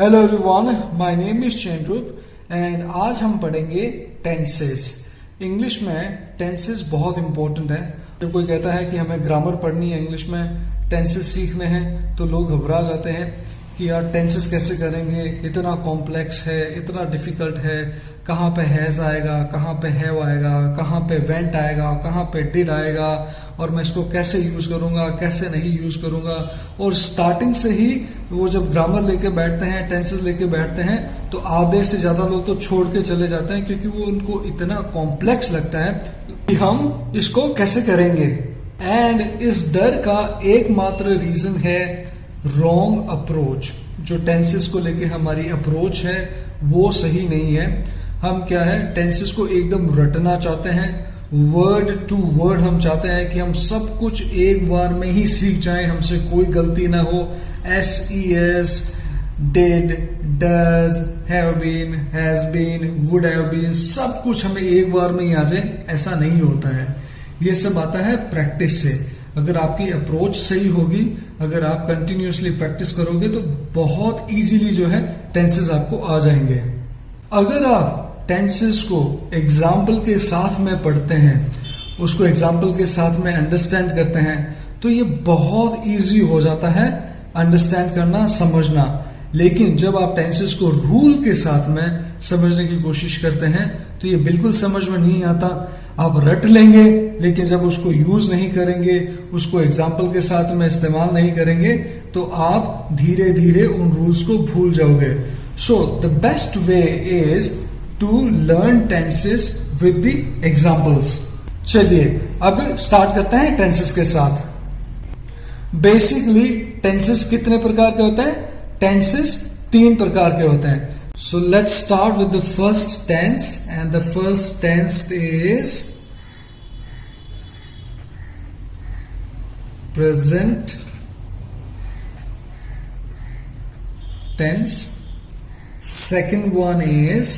Hello everyone, my name is Chandrup and आज हम पढ़ेंगे टेंसेस। इंग्लिश में टेंसेस बहुत इंपॉर्टेंट है। जब कोई कहता है कि हमें ग्रामर पढ़नी है, इंग्लिश में टेंसेस सीखने हैं, तो लोग घबरा जाते हैं कि यार टेंसेस कैसे करेंगे, इतना कॉम्प्लेक्स है, इतना डिफिकल्ट है, कहाँ पे हैज आएगा, कहाँ पे हैव आएगा, कहाँ पे वेंट आएगा, कहाँ पे डिड आएगा, और मैं इसको कैसे यूज करूंगा, कैसे नहीं यूज करूंगा। और स्टार्टिंग से ही वो जब ग्रामर लेके बैठते हैं, टेंसेस लेके बैठते हैं, तो आधे से ज्यादा लोग तो छोड़ के चले जाते हैं, क्योंकि वो उनको इतना कॉम्प्लेक्स लगता है कि हम इसको कैसे करेंगे। एंड इस डर का एकमात्र रीजन है रॉन्ग अप्रोच। जो टेंसेस को लेके हमारी अप्रोच है वो सही नहीं है। हम क्या है, टेंसेस को एकदम रटना चाहते हैं, वर्ड टू वर्ड हम चाहते हैं कि हम सब कुछ एक बार में ही सीख जाएं, हमसे कोई गलती ना हो। SES, did, does, have been, has been, would have been, सब कुछ हमें एक बार में ही आ जाए, ऐसा नहीं होता है। ये सब आता है प्रैक्टिस से। अगर आपकी अप्रोच सही होगी, अगर आप कंटिन्यूअसली प्रैक्टिस करोगे, तो बहुत इजीली जो है टेंसेस आपको आ जाएंगे। अगर आप टेंसेस को एग्जाम्पल के साथ में पढ़ते हैं, उसको एग्जाम्पल के साथ में अंडरस्टैंड करते हैं, तो ये बहुत इजी हो जाता है अंडरस्टैंड करना, समझना। लेकिन जब आप टेंसेस को रूल के साथ में समझने की कोशिश करते हैं, तो ये बिल्कुल समझ में नहीं आता। आप रट लेंगे, लेकिन जब उसको यूज नहीं करेंगे, उसको एग्जाम्पल के साथ में इस्तेमाल नहीं करेंगे, तो आप धीरे धीरे उन रूल्स को भूल जाओगे। So the best way is to learn tenses with the examples. चलिए अब स्टार्ट करते हैं टेंसेस के साथ। बेसिकली टेंसेस कितने प्रकार के होते हैं? टेंसेस 3 प्रकार के होते हैं। So let's start with the first tense, and the first tense is present tense. Second one is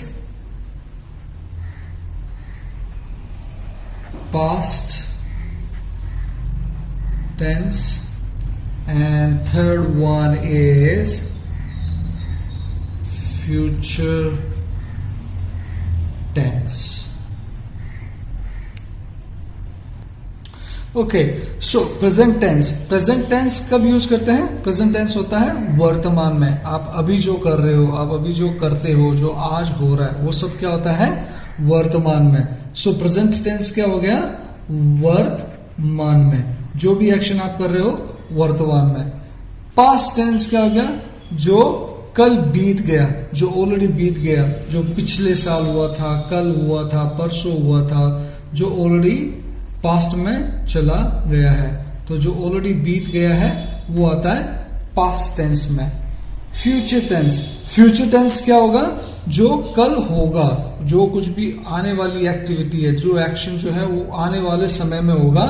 past tense, and third one is future tense. Okay, so present tense. Present tense कब use करते हैं? Present tense होता है वर्तमान में। आप अभी जो कर रहे हो, आप अभी जो करते हो, जो आज हो रहा है, वो सब क्या होता है? वर्तमान में। सो प्रेजेंट टेंस क्या हो गया? वर्तमान में। जो भी एक्शन आप कर रहे हो वर्तमान में। पास्ट टेंस क्या हो गया? जो कल बीत गया, जो ऑलरेडी बीत गया, जो पिछले साल हुआ था, कल हुआ था, परसों हुआ था, जो ऑलरेडी पास्ट में चला गया है। तो जो ऑलरेडी बीत गया है वो आता है पास्ट टेंस में। Future tense. फ्यूचर टेंस क्या होगा? जो कल होगा, जो कुछ भी आने वाली एक्टिविटी है, जो एक्शन जो है वो आने वाले समय में होगा,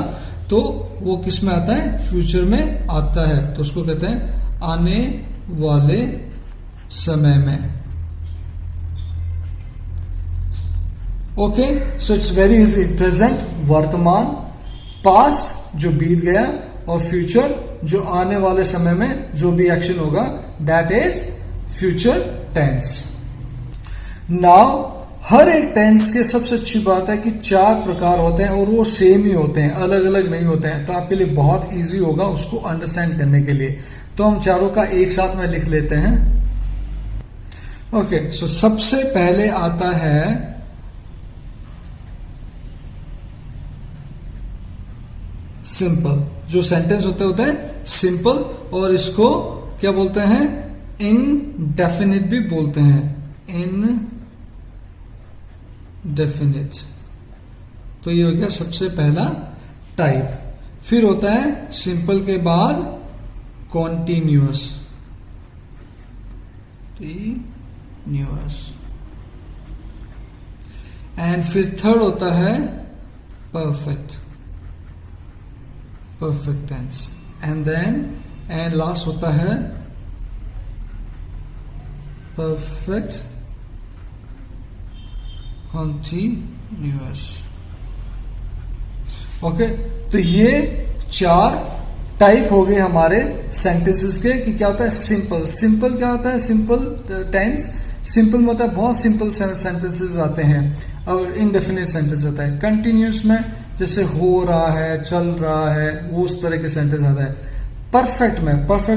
तो वो किस में आता है? फ्यूचर में आता है। तो उसको कहते हैं आने वाले समय में। Okay, so it's very easy. Present वर्तमान, पास्ट जो बीत गया, और फ्यूचर जो आने वाले समय में जो भी एक्शन होगा, that is future tense. Now हर एक टेंस के सबसे अच्छी बात है कि 4 प्रकार होते हैं, और वो सेम ही होते हैं, अलग अलग नहीं होते हैं। तो आपके लिए बहुत इजी होगा उसको अंडरस्टैंड करने के लिए। तो हम चारों का एक साथ में लिख लेते हैं। ओके, सो सबसे पहले आता है सिंपल। जो सेंटेंस होते हैं सिंपल, और इसको क्या बोलते हैं? इनडेफिनिट भी बोलते हैं। इनडेफिनिट। तो ये हो गया सबसे पहला टाइप। फिर होता है सिंपल के बाद कॉन्टिन्यूअस। एंड फिर थर्ड होता है perfect. Perfect tense. And last होता है परफेक्ट कॉन्टिन्यूअस। ओके, तो ये 4 टाइप हो गए हमारे सेंटेंसेस के कि क्या होता है सिंपल। सिंपल क्या होता है? सिंपल टेंस सिंपल में होता है बहुत सिंपल सेंटेंसेस आते हैं और इनडेफिनिट सेंटेंस आता है। कंटिन्यूस में जैसे हो रहा है, चल रहा है, वो उस तरह के सेंटेंस आता है। परफेक्ट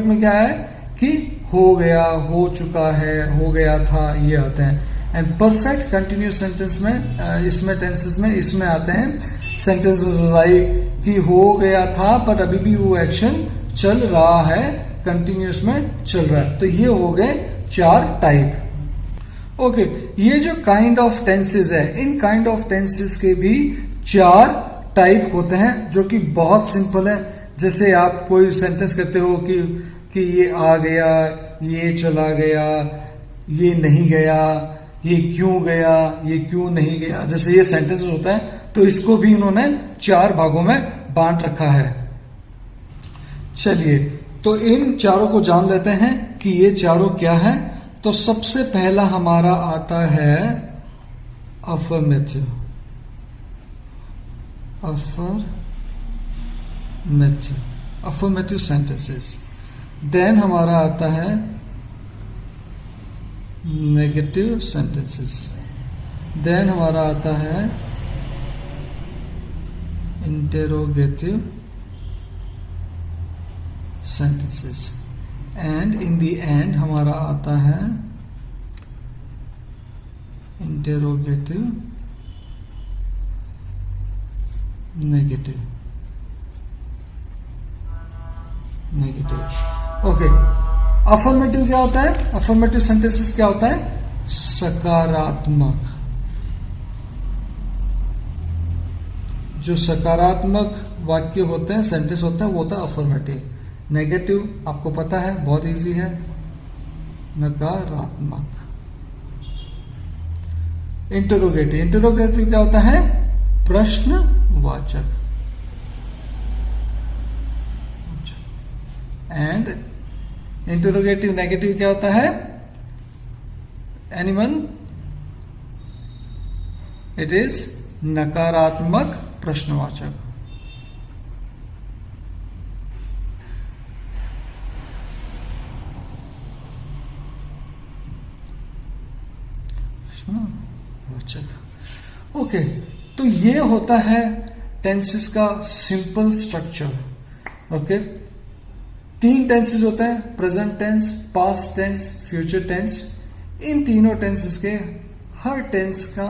में क्या है कि हो गया, हो चुका है, हो गया था, ये आते हैं। एंड परफेक्ट कंटिन्यूस सेंटेंस में इसमें टेंसेस में इसमें आते हैं सेंटेंसेस लाइक कि हो गया था बट अभी भी वो एक्शन चल रहा है, कंटिन्यूस में चल रहा है। तो ये हो गए 4 टाइप। ओके, ये जो काइंड ऑफ टेंसेस है, इन काइंड ऑफ टेंसेस के भी 4 टाइप होते हैं जो कि बहुत सिंपल है। जैसे आप कोई सेंटेंस कहते हो कि ये आ गया, ये चला गया, ये नहीं गया, ये क्यों गया, ये क्यों नहीं गया, जैसे ये सेंटेंस होता है तो इसको भी इन्होंने 4 भागों में बांट रखा है। चलिए तो इन चारों को जान लेते हैं कि ये चारों क्या है। तो सबसे पहला हमारा आता है अफर्मेटिव। Affirmative sentences. देन हमारा आता है नेगेटिव सेंटेंसेस। देन हमारा आता है interrogative sentences. And in the end हमारा आता है इंटेरोगेटिव नेगेटिव। ओके, अफर्मेटिव क्या होता है? अफर्मेटिव सेंटेंसेस क्या होता है? सकारात्मक। जो सकारात्मक वाक्य होते हैं, सेंटेंस होता है, वो होता है अफर्मेटिव। नेगेटिव आपको पता है, बहुत इजी है, नकारात्मक। इंटरोगेटिव क्या होता है? प्रश्नवाचक। एंड इंटरोगेटिव नेगेटिव क्या होता है? एनीवन? इट इज नकारात्मक प्रश्नवाचक। ओके, तो ये होता है टेंसेस का सिंपल स्ट्रक्चर। ओके, 3 टेंसेस होते हैं, present tense, past tense, future tense. इन तीनों टेंसेस के हर टेंस का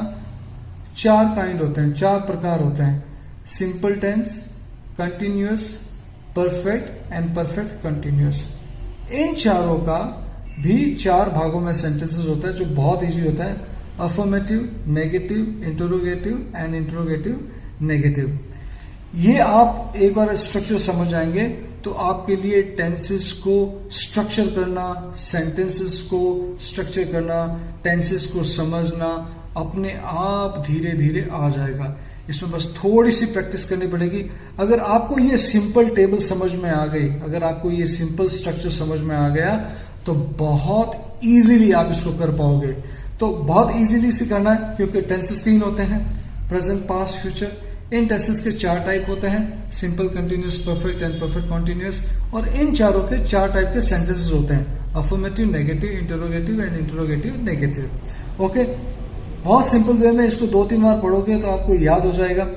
4 काइंड होते हैं, 4 प्रकार होते हैं। Simple tense, continuous, perfect and perfect continuous. इन चारों का भी 4 भागों में सेंटेंसेस होता है जो बहुत इजी होता है। Affirmative, negative, interrogative and interrogative negative. ये आप एक बार स्ट्रक्चर समझ आएंगे तो आपके लिए टेंसेस को स्ट्रक्चर करना, सेंटेंसेस को स्ट्रक्चर करना, टेंसेस को समझना अपने आप धीरे धीरे आ जाएगा। इसमें बस थोड़ी सी प्रैक्टिस करनी पड़ेगी। अगर आपको ये सिंपल टेबल समझ में आ गई, अगर आपको ये सिंपल स्ट्रक्चर समझ में आ गया तो बहुत इजीली आप इसको कर पाओगे। तो बहुत इजीली से करना है क्योंकि टेंसेस 3 होते हैं, प्रेजेंट, पास्ट, फ्यूचर। इन टेंसेस के 4 टाइप होते हैं, simple, continuous, perfect and perfect continuous. और इन चारों के 4 टाइप के सेंटेंसेस होते हैं, affirmative, negative, interrogative and interrogative negative. Okay, बहुत सिंपल वे में इसको 2-3 बार पढ़ोगे तो आपको याद हो जाएगा।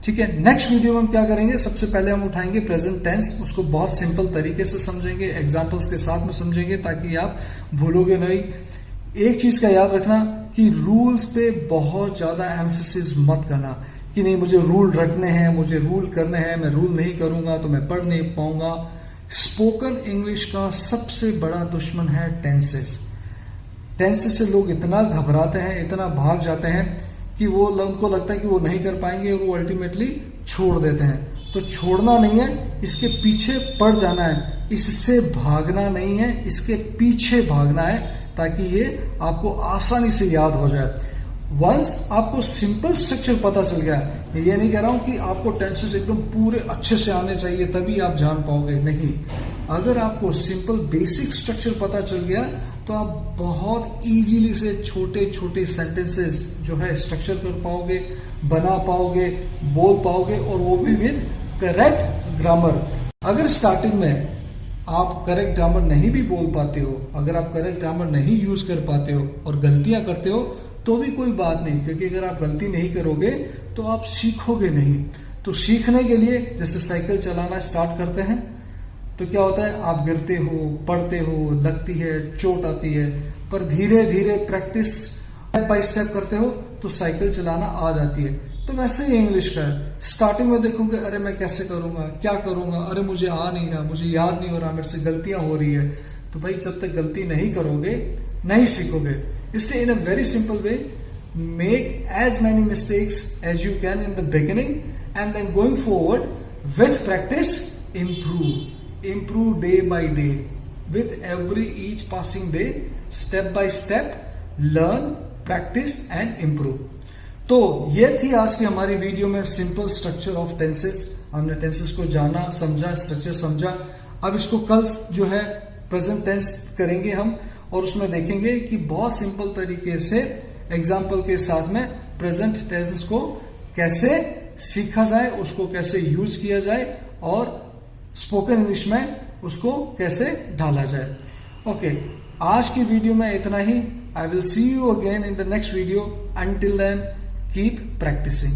ठीक है, नेक्स्ट वीडियो में हम क्या करेंगे, सबसे पहले हम उठाएंगे प्रेजेंट टेंस, उसको बहुत सिंपल तरीके से समझेंगे, एग्जाम्पल्स के साथ में समझेंगे ताकि आप भूलोगे नहीं। एक चीज का याद रखना कि रूल्स पे बहुत ज्यादा एम्फेसिस मत करना कि नहीं मुझे रूल रखने हैं, मुझे रूल करने हैं, मैं रूल नहीं करूंगा तो मैं पढ़ नहीं पाऊंगा। स्पोकन इंग्लिश का सबसे बड़ा दुश्मन है टेंसेस। टेंसेस से लोग इतना घबराते हैं, इतना भाग जाते हैं कि वो उनको लगता है कि वो नहीं कर पाएंगे और वो अल्टीमेटली छोड़ देते हैं। तो छोड़ना नहीं है, इसके पीछे पड़ जाना है, इससे भागना नहीं है, इसके पीछे भागना है ताकि ये आपको आसानी से याद हो जाए। वंस आपको सिंपल स्ट्रक्चर पता चल गया, ये नहीं कह रहा हूं कि आपको टेंसेस एकदम पूरे अच्छे से आने चाहिए तभी आप जान पाओगे, नहीं। अगर आपको सिंपल बेसिक स्ट्रक्चर पता चल गया तो आप बहुत इजीली से छोटे छोटे सेंटेंसेस जो है स्ट्रक्चर कर पाओगे, बना पाओगे, बोल पाओगे और वो भी विद करेक्ट ग्रामर। अगर स्टार्टिंग में आप करेक्ट ग्रामर नहीं भी बोल पाते हो, अगर आप करेक्ट ग्रामर नहीं यूज कर पाते हो और गलतियां करते हो तो भी कोई बात नहीं, क्योंकि अगर आप गलती नहीं करोगे तो आप सीखोगे नहीं। तो सीखने के लिए जैसे साइकिल चलाना स्टार्ट करते हैं तो क्या होता है, आप गिरते हो, पड़ते हो, लगती है, चोट आती है, पर धीरे धीरे प्रैक्टिस स्टेप बाय स्टेप करते हो तो साइकिल चलाना आ जाती है। तो वैसे ही इंग्लिश का है, स्टार्टिंग में देखोगे अरे मैं कैसे करूंगा, क्या करूंगा, अरे मुझे आ नहीं रहा, मुझे याद नहीं हो रहा, मेरे से गलतियां हो रही है। तो भाई जब तक गलती नहीं करोगे नहीं सीखोगे। इसलिए in a very simple way, make as many mistakes as you can in the beginning and then going forward with practice improve day by day, with every each passing day, step by step, learn, practice and improve। तो ये थी आज की हमारी video में simple structure of tenses. हमने tenses को जाना, समझा, स्ट्रक्चर समझा। अब इसको कल जो है प्रेजेंट टेंस करेंगे हम, और उसमें देखेंगे कि बहुत सिंपल तरीके से एग्जाम्पल के साथ में प्रेजेंट टेंस को कैसे सीखा जाए, उसको कैसे यूज किया जाए और स्पोकन इंग्लिश में उसको कैसे ढाला जाए। ओके, आज की वीडियो में इतना ही। I will see you again in the next video. Until then keep practising.